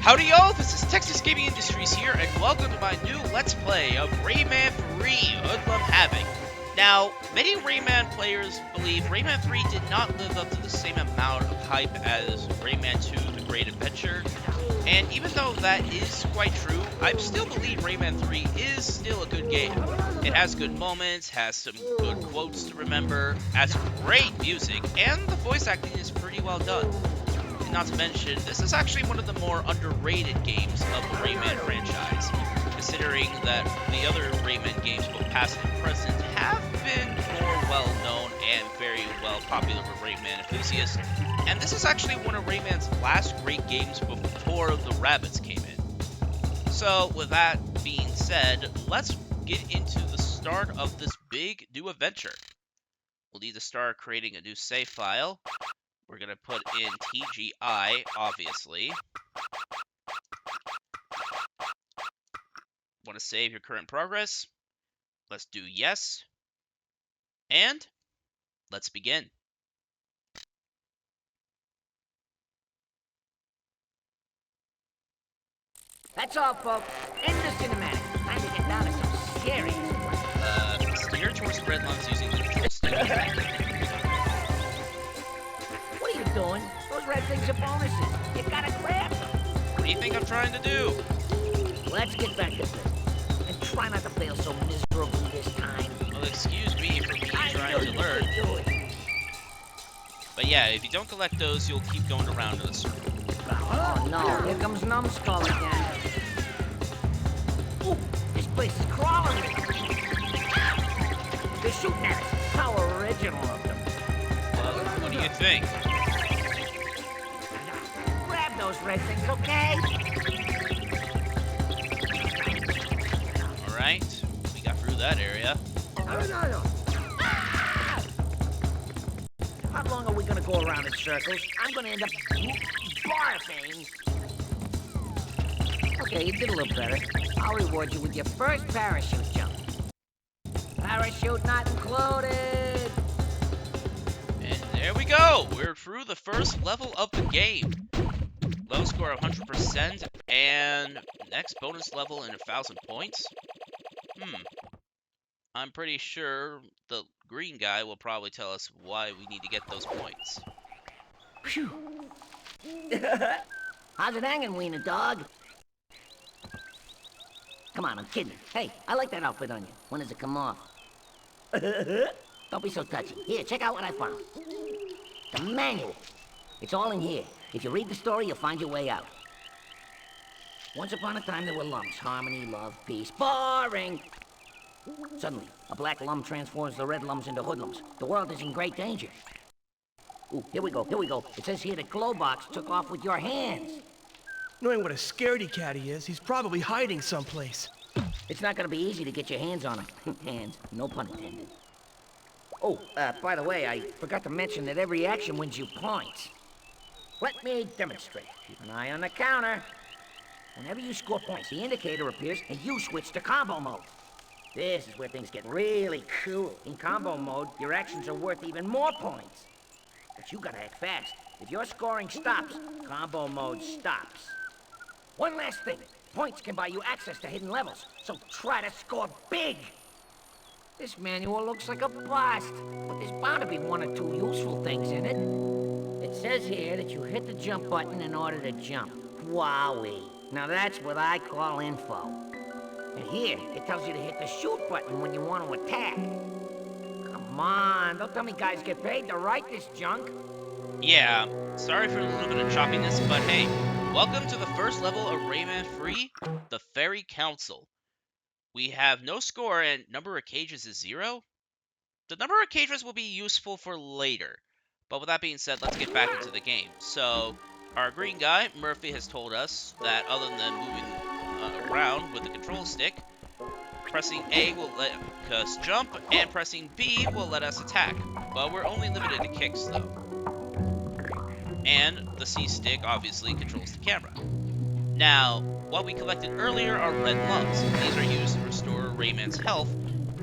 Howdy y'all, this is Texas Gaming Industries here, and welcome to my new Let's Play of Rayman 3 Hoodlum Havoc. Now, many Rayman players believe Rayman 3 did not live up to the same amount of hype as Rayman 2 The Great Adventure, and even though that is quite true, I still believe Rayman 3 is still a good game. It has good moments, has some good quotes to remember, has great music, and the voice acting is pretty well done. Not to mention, this is actually one of the more underrated games of the Rayman franchise, considering that the other Rayman games, both past and present, have been more well-known and very well popular with Rayman enthusiasts, and this is actually one of Rayman's last great games before the rabbits came in. So, with that being said, let's get into the start of this big new adventure. We'll need to start creating a new save file. We're going to put in TGI, obviously. Want to save your current progress? Let's do yes. And let's begin. That's all, folks. End the cinematic. Time to get down to some scary. Steer towards the red lungs using the control stick. What are you doing? Those red things are bonuses. You gotta grab them. What do you think I'm trying to do? Let's get back to business. And try not to fail so miserably this time. Well, excuse me for trying to learn. But yeah, if you don't collect those, you'll keep going around in a circle. Oh no, here comes Numbskull again. Ooh, this place is crawling. They're shooting at us. How original of them. Well, what do you think? Grab those red things, okay? Alright, we got through that area. How long are we gonna go around in circles? I'm gonna end up barfing. Okay, you did a little better. I'll reward you with your first parachute jump. Parachute not included. And there we go! We're through the first level of the game. Low score of 100%, and next bonus level in 1,000 points. I'm pretty sure the green guy will probably tell us why we need to get those points. Phew. How's it hanging, wiener dog? Come on, I'm kidding. Hey, I like that outfit on you. When does it come off? Don't be so touchy. Here, check out what I found. The manual. It's all in here. If you read the story, you'll find your way out. Once upon a time, there were lumps. Harmony, love, peace. Boring! Suddenly, a black lum transforms the red lums into hoodlums. The world is in great danger. Ooh, here we go. It says here that Glowbox took off with your hands. Knowing what a scaredy cat he is, he's probably hiding someplace. It's not gonna be easy to get your hands on him. Hands, no pun intended. Oh, by the way, I forgot to mention that every action wins you points. Let me demonstrate. Keep an eye on the counter. Whenever you score points, the indicator appears and you switch to combo mode. This is where things get really cool. In combo mode, your actions are worth even more points. But you gotta act fast. If your scoring stops, combo mode stops. One last thing. Points can buy you access to hidden levels, so try to score big. This manual looks like a bust, but there's bound to be one or two useful things in it. It says here that you hit the jump button in order to jump. Wowee. Now that's what I call info. And here, it tells you to hit the shoot button when you want to attack. Come on, don't tell me guys get paid to write this junk. Yeah, sorry for a little bit of choppiness, but hey, welcome to the first level of Rayman Free, the Fairy Council. We have no score and number of cages is 0. The number of cages will be useful for later. But with that being said, let's get back into the game. So, our green guy, Murphy, has told us that other than moving around with the control stick, pressing A will let us jump, and pressing B will let us attack. But we're only limited to kicks, though. And the C stick obviously controls the camera. Now, what we collected earlier are red lumps. These are used to restore Rayman's health,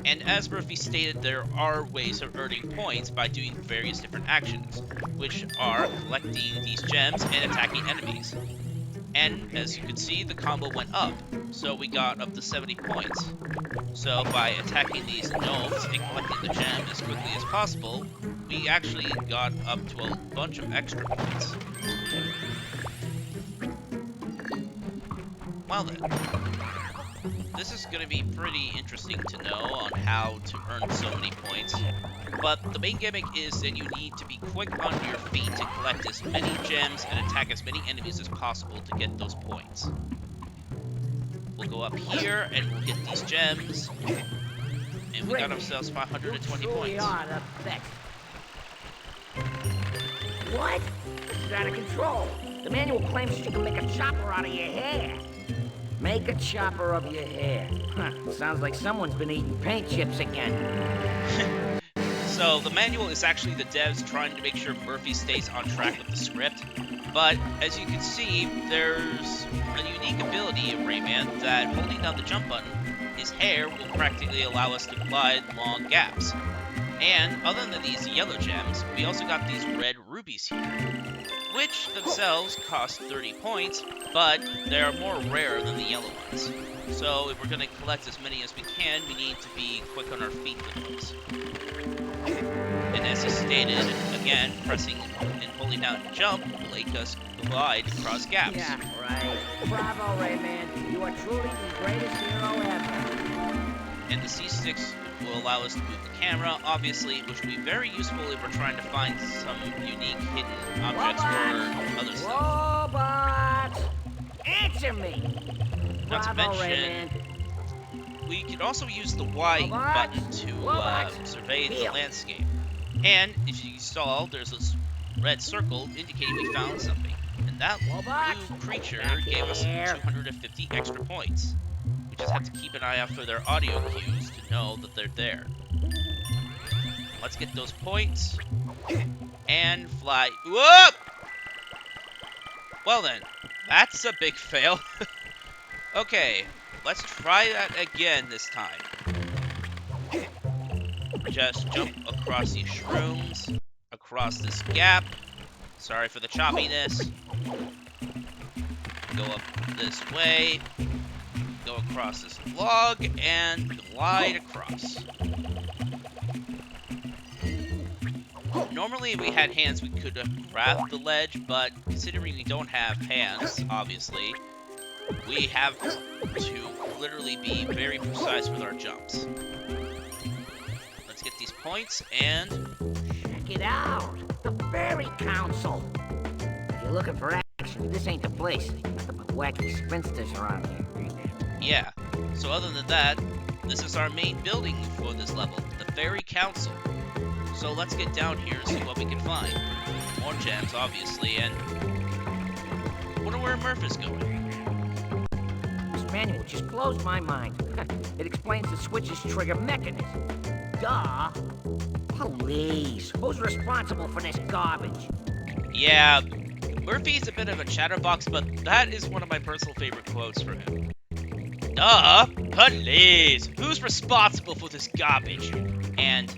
and as Murphy stated, there are ways of earning points by doing various different actions, which are collecting these gems and attacking enemies. And as you can see, the combo went up, so we got up to 70 points. So by attacking these gnomes and collecting the gem as quickly as possible, we actually got up to a bunch of extra points. Well then, this is going to be pretty interesting to know on how to earn so many points, but the main gimmick is that you need to be quick on your feet to collect as many gems and attack as many enemies as possible to get those points. We'll go up here and we'll get these gems, and we got ourselves 520 points. What? This is out of control. The manual claims that you can make a chopper out of your hair. Make a chopper of your hair. Huh, sounds like someone's been eating paint chips again. So the manual is actually the devs trying to make sure Murphy stays on track with the script. But as you can see, there's a unique ability in Rayman that holding down the jump button, his hair will practically allow us to glide long gaps. And other than these yellow gems, we also got these red rubies here, which themselves cost 30 points, but they are more rare than the yellow ones. So if we're going to collect as many as we can, we need to be quick on our feet with those. And as he stated, again, pressing and holding down jump will make us glide across gaps. Yeah, right. Bravo, Rayman. You are truly the greatest hero ever. And the C-sticks will allow us to move the camera, obviously, which will be very useful if we're trying to find some unique hidden objects or other stuff. Robots! Answer me! Not to Bravo, mention, Rayman. we could also use the Y button to survey the landscape. And if you saw, there's this red circle indicating we found something. And that blue creature gave us 250 extra points. We just have to keep an eye out for their audio cues to know that they're there. Let's get those points. And fly. Whoop! Well then, that's a big fail. Okay, let's try that again this time. Just jump across these shrooms, across this gap. Sorry for the choppiness. Go up this way. Go across this log and glide across. Normally, if we had hands, we could have grabbed the ledge, but considering we don't have hands, obviously, we have to literally be very precise with our jumps. Let's get these points and... Check it out! The Fairy Council! If you're looking for action, this ain't the place. Nothing but wacky spinsters around here. yeah, so other than that, this is our main building for this level, the Fairy Council. So let's get down here and see what we can find. More gems, obviously, and... wonder where Murph is going. This manual just blows my mind. It explains the switch's trigger mechanism. Duh! Please, who's responsible for this garbage? Yeah, Murphy's a bit of a chatterbox, but that is one of my personal favorite quotes from him. Duh! Please! Who's responsible for this garbage? And...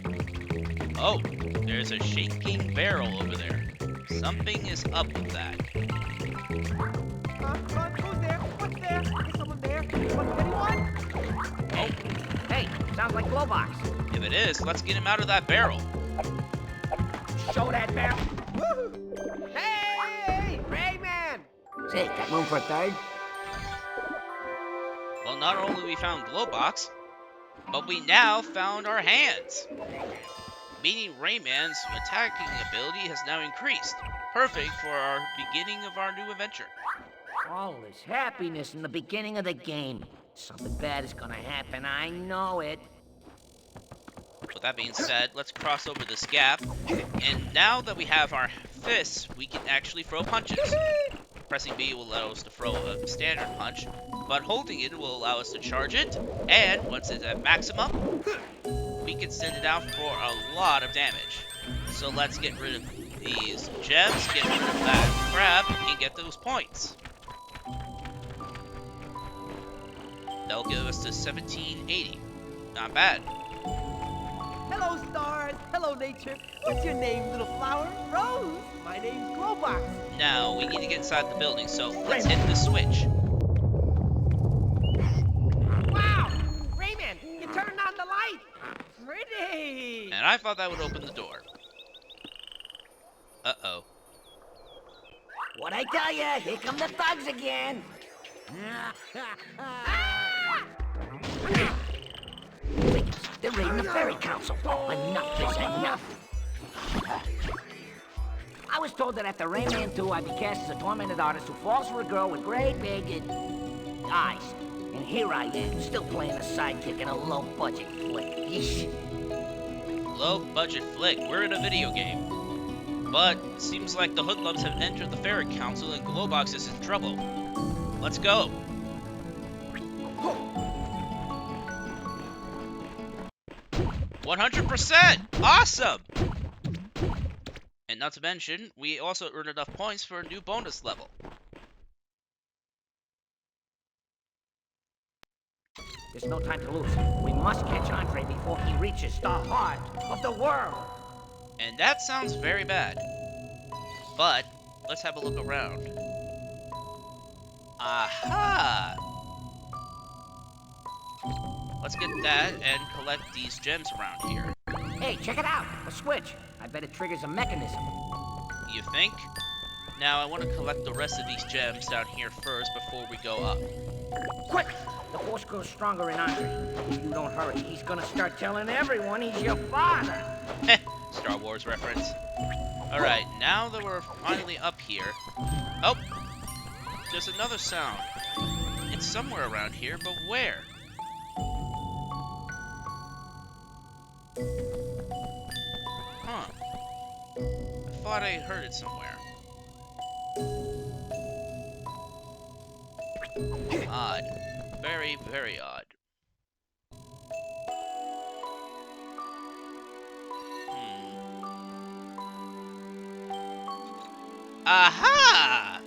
oh, there's a shaking barrel over there. Something is up with that. Who's there? What's there? Is someone there? Anyone? Hey, Sounds like Glowbox. If it is, let's get him out of that barrel. Show that barrel. Woohoo! Hey, Rayman! Say, got room for a third? Well, not only we found Glowbox, but we now found our hands. Meaning Rayman's attacking ability has now increased. Perfect for our beginning of our new adventure. All this happiness in the beginning of the game. Something bad is gonna happen, I know it. With that being said, let's cross over this gap. And now that we have our fists, we can actually throw punches. Pressing B will allow us to throw a standard punch, but holding it will allow us to charge it. And once it's at maximum, we can send it out for a lot of damage. So let's get rid of these gems, get rid of that crab, and get those points. That'll give us to 1780. Not bad. Hello, stars. Hello, nature. What's your name, little flower? Rose. My name's Glowbox. Now, we need to get inside the building, so let's hit the switch. Wow! Rayman, you turned on the light. Pretty. And I thought that would open the door. Uh-oh. What'd I tell ya? Here come the thugs again. They're raiding the Fairy Council. Oh, enough is enough. I was told that after Rayman 2, I'd be cast as a tormented artist who falls for a girl with great big eyes. And here I am, still playing a sidekick in a low-budget flick. Yeesh. Low-budget flick. We're in a video game. But it seems like the Hoodlums have entered the Fairy Council and Glowbox is in trouble. Let's go. 100%! Awesome! And not to mention, we also earned enough points for a new bonus level. There's no time to lose. We must catch Andre before he reaches the heart of the world. And that sounds very bad. But, let's have a look around. Aha! Let's get that and collect these gems around here. Hey, check it out! A switch. I bet it triggers a mechanism. You think? Now, I want to collect the rest of these gems down here first before we go up. Quick! The force grows stronger in Andre. If you don't hurry, he's gonna start telling everyone he's your father. Star Wars reference. Alright, now that we're finally up here... Oh! There's another sound. It's somewhere around here, but where? Huh. I thought I heard it somewhere. Odd. Very, very odd. Aha!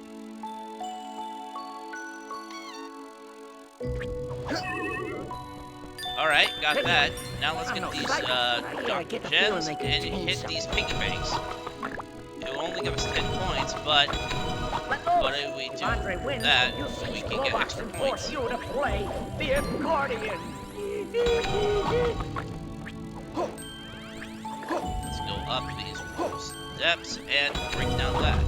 Alright, got that. Now let's get these Dr. Gems and hit these piggy banks. It will only give us 10 points, but if we do that, we can get extra points. You to play the accordion. Let's go up these steps and break down that.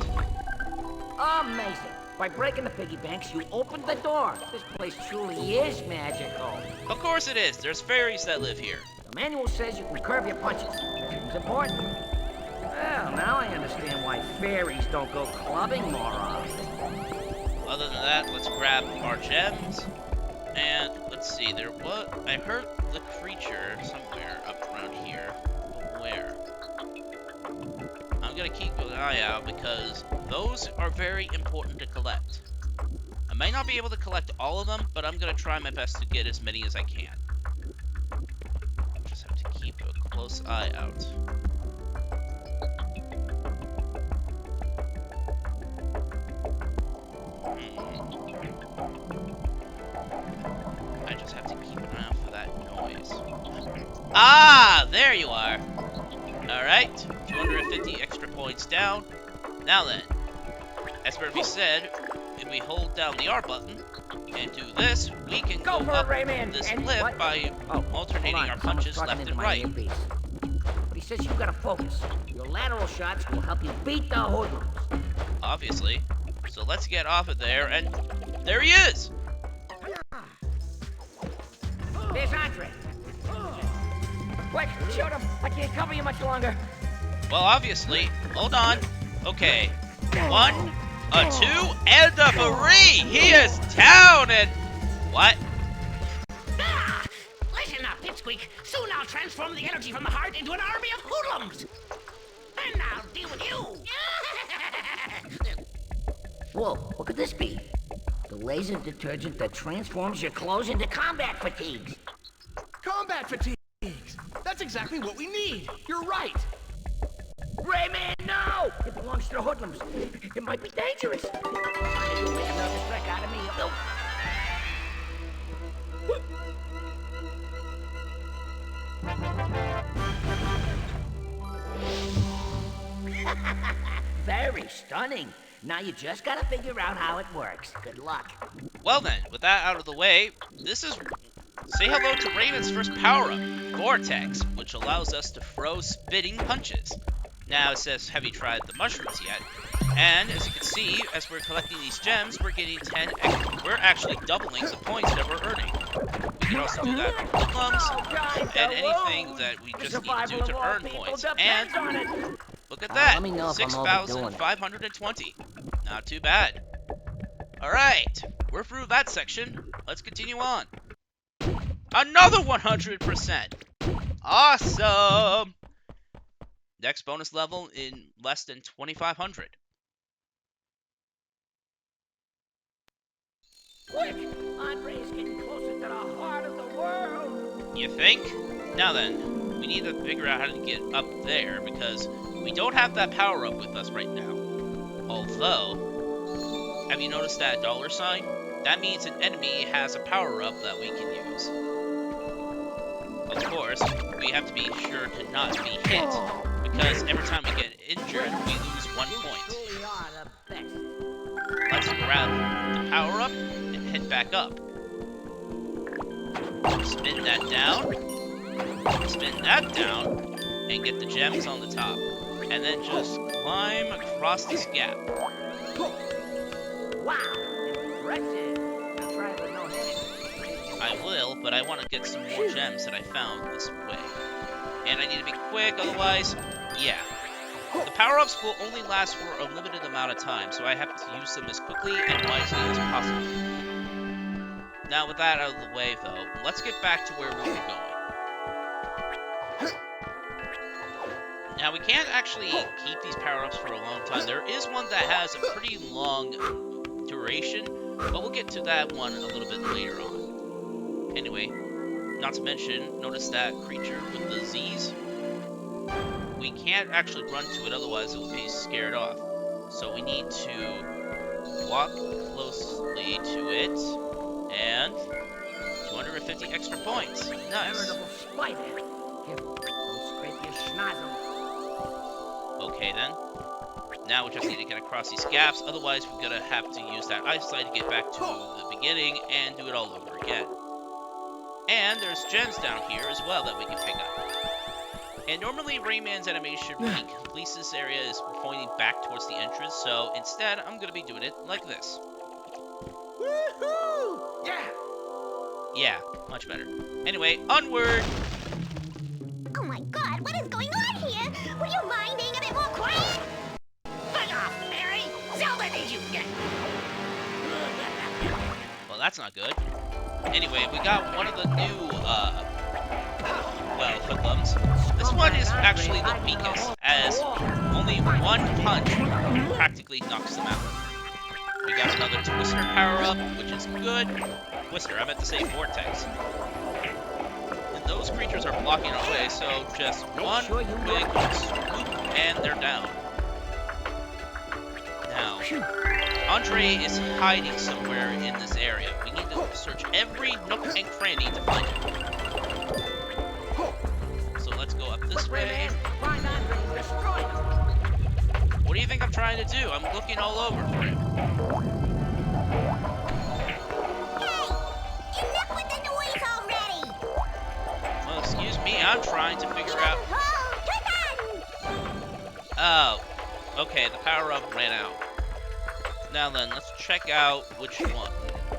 Amazing. By breaking the piggy banks, you opened the door. This place truly is magical. Of course it is. There's fairies that live here. The manual says you can curve your punches. It's important. Well, now I understand why fairies don't go clubbing more often. Other than that, let's grab our gems. And let's see, I heard the creature somewhere up around here. But where? I'm gonna keep an eye out because those are very important to collect. I might not be able to collect all of them, but I'm gonna try my best to get as many as I can. Just have to keep a close eye out. I just have to keep an eye out for that noise. Ah, there you are. Alright, 250 extra points down. Now then, as Murphy said, if we hold down the R button, and do this, we can go for up it, Rayman. this And cliff what? by Oh, alternating hold on. our Someone's punches talking left into and my right. earpiece. But he says you gotta focus. Your lateral shots will help you beat the hoodlums. Obviously. So let's get off of there, and there he is! There's Andre. Quick, shoot him. I can't cover you much longer. Well, obviously. Hold on. Okay. 1, a 2, and a 3! He is down, and... What? Ah! Listen up, Pipsqueak. Soon I'll transform the energy from the heart into an army of hoodlums. And I'll deal with you. Whoa, what could this be? The laser detergent that transforms your clothes into combat fatigues. Combat fatigues! That's exactly what we need! You're right! Rayman, no! It belongs to the hoodlums. It might be dangerous. You'll make a nervous wreck out of me. Very stunning. Now you just gotta figure out how it works. Good luck. Well then, with that out of the way, this is... Say hello to Rayman's first power-up, Vortex, which allows us to throw spitting punches. Now it says, have you tried the mushrooms yet? And as you can see, as we're collecting these gems, we're getting 10 extra. We're actually doubling the points that we're earning. We can also do that with Hoodlums, and anything that we just need to do to earn points. And look at that, Let me know if I'm overdoing it. 6,520. Not too bad. Alright, we're through that section. Let's continue on. Another 100%! Awesome! Next bonus level in less than 2,500. Quick! Andre's getting closer to the heart of the world. You think? Now then, we need to figure out how to get up there, because we don't have that power-up with us right now. Although, have you noticed that dollar sign? That means an enemy has a power-up that we can use. Of course, we have to be sure to not be hit, because every time we get injured, we lose 1 point. Let's grab the power-up and head back up. Spin that down, and get the gems on the top. And then just climb across this gap. Wow, impressive. I'll try it with no hand. I will, but I want to get some more gems that I found this way. And I need to be quick, otherwise, yeah. The power-ups will only last for a limited amount of time, so I have to use them as quickly and wisely as possible. Now, with that out of the way, though, let's get back to where we were going. Now, we can't actually keep these power-ups for a long time. There is one that has a pretty long duration, but we'll get to that one a little bit later on. Anyway, not to mention, notice that creature with the Z's? We can't actually run to it, otherwise it will be scared off. So we need to walk closely to it, and 250 extra points. Nice. Veritable spider. Careful, don't scrape your schnozzle. Okay then. Now we just need to get across these gaps, otherwise we're gonna have to use that eyesight to get back to the beginning and do it all over again. And there's gems down here as well that we can pick up. And normally Rayman's animation when he completes this area is pointing back towards the entrance, so instead I'm gonna be doing it like this. Woohoo! Yeah! Yeah, much better. Anyway, onward! Oh my god, what is going on here? Would you mind being a bit more quiet? Bug off, Mary! Zelda needs you again! Well, that's not good. Anyway, we got one of the new, well, Hoodlums. This one is actually the weakest, as only one punch practically knocks them out. We got another Twister power-up, which is good. Twister, I meant to say Vortex. And those creatures are blocking our way, so just one quick swoop, and they're down. Now, Andre is hiding somewhere in this area. We need to search every nook and cranny to find him. So let's go up this way. What do you think I'm trying to do? I'm looking all over for him. excuse me, I'm trying to figure out... Oh, Oh, okay, the power-up ran out. Now then, let's check out which one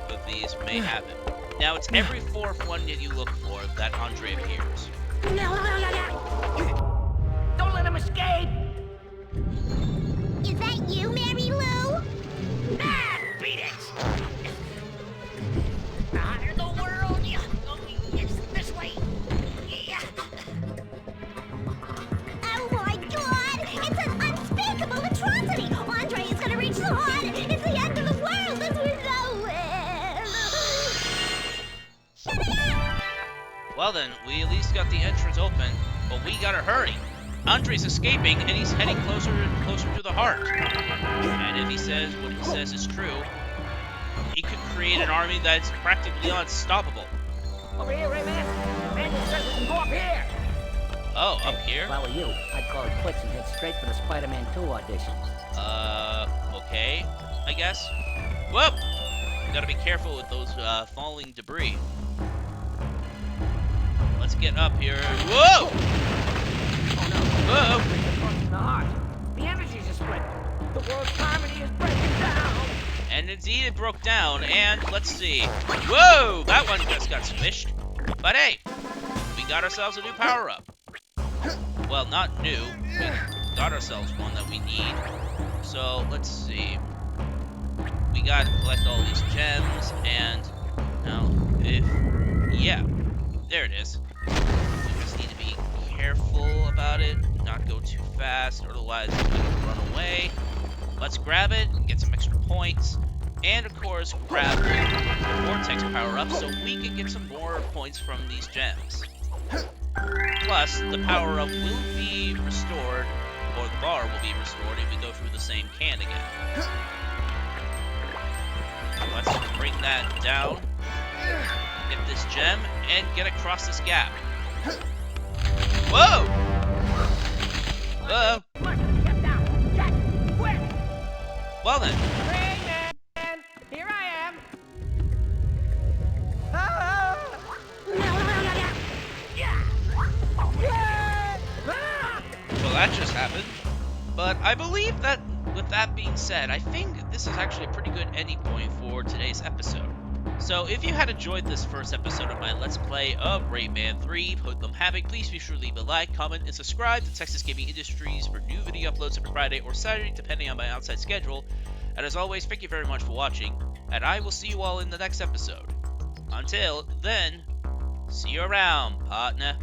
of these may have it. Now, it's every fourth one that you look for that Andre appears. Don't let him escape! is that you, Mary Lou? Ah, beat it! Not in the world! It's this way! Yeah. Oh my god! It's an unspeakable atrocity! Andre is gonna reach the heart! It's the end of the world as we know it! Shut it up! Well then, we at least got the entrance open, but we gotta hurry. Andre's escaping, and he's heading closer and closer to the heart. And if he says what he says is true, he could create an army that's practically unstoppable. Over here, Rayman! Manual says we can go up here! Oh, up here? If I were you, I'd call it quits and head straight for the Spider-Man 2 audition. Okay, I guess. Whoop! You gotta be careful with those, falling debris. Let's get up here. Whoa! Whoa! The heart. The energies are split. The world's harmony is breaking down. And indeed it broke down, and let's see. Whoa! That one just got squished. But hey, we got ourselves a new power-up. Well, not new. We got ourselves one that we need. So, let's see. We gotta collect all these gems, and now, yeah, there it is. We just need to be careful about it, not go too fast, or otherwise it's gonna run away. Let's grab it and get some extra points, and of course grab the Vortex power-up so we can get some more points from these gems. Plus, the power-up will be restored, or the bar will be restored if we go through the same can again. Let's bring that down, get this gem, and get across this gap. Whoa! Whoa! Get down! Jack! Quick! Well then, Rayman! Here I am! Ah! well that just happened. But I believe that, with that being said, I think this is actually a pretty good ending point for today's episode. So if you had enjoyed this first episode of my Let's Play of Rayman 3 Hoodlum Havoc, please be sure to leave a like, comment, and subscribe to Texas Gaming Industries for new video uploads every Friday or Saturday, depending on my outside schedule. And as always, thank you very much for watching, and I will see you all in the next episode. Until then, see you around, partner.